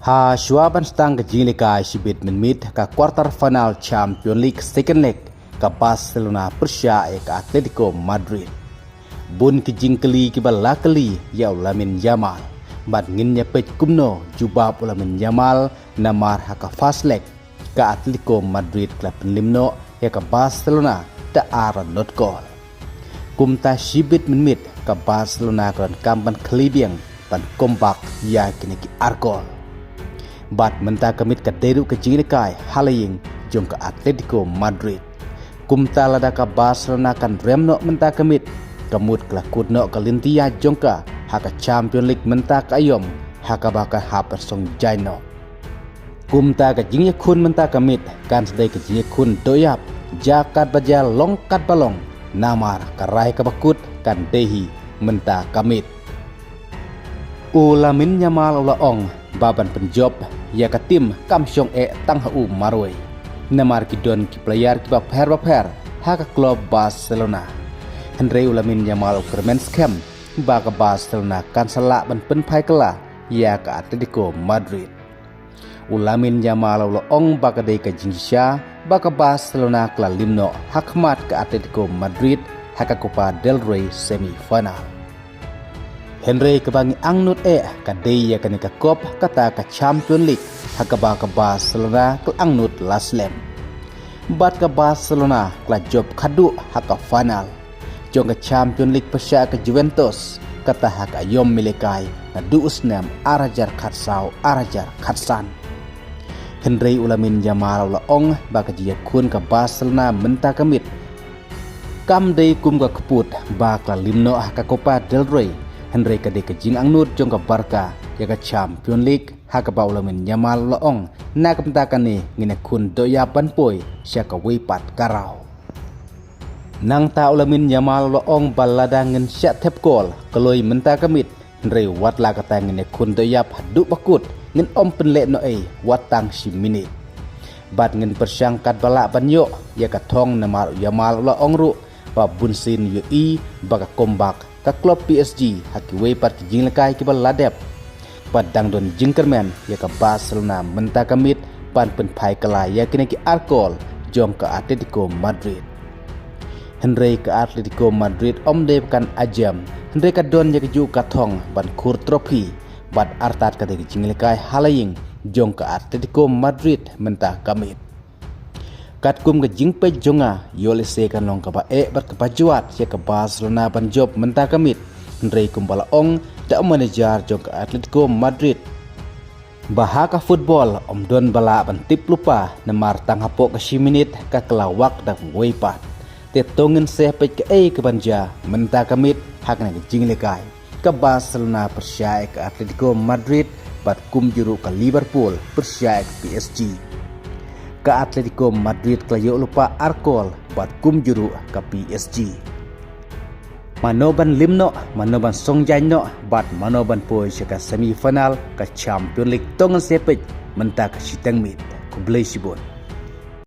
Syuaban stang ke jilikai sibit menmit ke quarter final Champions League second leg ke Barcelona Persia ke Atletico Madrid. Bun ke jingkeli ke balakeli ya Lamine Yamal. Bad nginnya pej kumno jubab Lamine Yamal namar ke fast leg ke Atletico Madrid klub penlimno ya ke Barcelona da aran not goal. Kumta sibit menmit ke Barcelona kan kampan kelibiang dan kombak ya kini ki arkol. Bat mentah kemit ke deru ke jilikai halaying jong ke Atletico Madrid. Kumta lada ke Barcelona kan remno mentah kemit kemut kelakut no ke lintia jong ke haka Champions League mentah ke ayom haka baka haper song jaino. Kumta ke jingnya kun mentah kemit kan sedai ke jingnya kun doyap jakat baja longkat balong namar karai ke bakut kan dehi mentah kemit. Lamine Yamal ong baban penjob ya ke tim kamsyong tang hu maroi namar kidon ki player ki bapher haka klub Barcelona Henry Lamine Yamal kermen scam baka Barcelona kan salak ban pen pai kala ya ke Atletico Madrid. Lamine Yamal ong baka dei ke jingsha baka Barcelona kala limno hakmat ke Atletico Madrid haka Copa del Rey semi final. Henry kebangi angnut kadai ya kani ka kop kata ka Champions League hakaba ka Barcelona ke angnut last lap. Bat ka Barcelona kla job kadu haka final. Jong ka Champions League pasya ka Juventus kata haka yom milikai na duusnam arajar khatsau arajar khatsan. Henry Lamine Yamal ong baka dia kun ka Barcelona mentah kemit. Kam dei kum ka keput bakla limno haka Copa del Rey. Henry kade ke jing angnut jong ke Barca ya ke Champions League haka ba Lamine Yamal laong na kamtakan ni ngine kun doyapan poi sia ka wipat karau. Nang ta Lamine Yamal laong balada ngin sia tep gol keloi mentah kemit Henry wat la kata ngine kun doyap hadu bakut ngin om penlek no watang si minit. Bat ngin persyangkat balak banyo ya ka thong namar Yamal laong ru ba bunsin yu baka kombak ka klub PSG haki wepat ki jinglekai ki baladep padang don jingkermen ya ka Barcelona mentah kemit pan pen pai kala ya kini ki arkol jong ke Atletico Madrid. Henry ke Atletico Madrid omde kan ajam Henry ka don ya keju ka thong ban kur trofi bad artat ka de jinglekai halaying jong ke Atletico Madrid mentah kemit. Kat kum ke jingpe jonga yolese kan long ka ba bat ke pajuat ya ke Barcelona ban job mentah kemit Henry kumbala ong da manager jong ke Atletico Madrid. Bahaka football don bala ban tip lupa namar tang hapok ke siminit ka kelawak da weipat. Te tongin se pe ke ke banja mentah kemit hak na jinglekai ke Barcelona Persia ke Atletico Madrid bat kum juru ke Liverpool Persia ke PSG. Ke Atletico Madrid kelayo lupa arkol buat kum juru ke PSG. Manoban limno, manoban songjano, buat manoban poi ke semifinal ke Champions League tongan sepej mentah ke sitang mit ku Blay Sibon.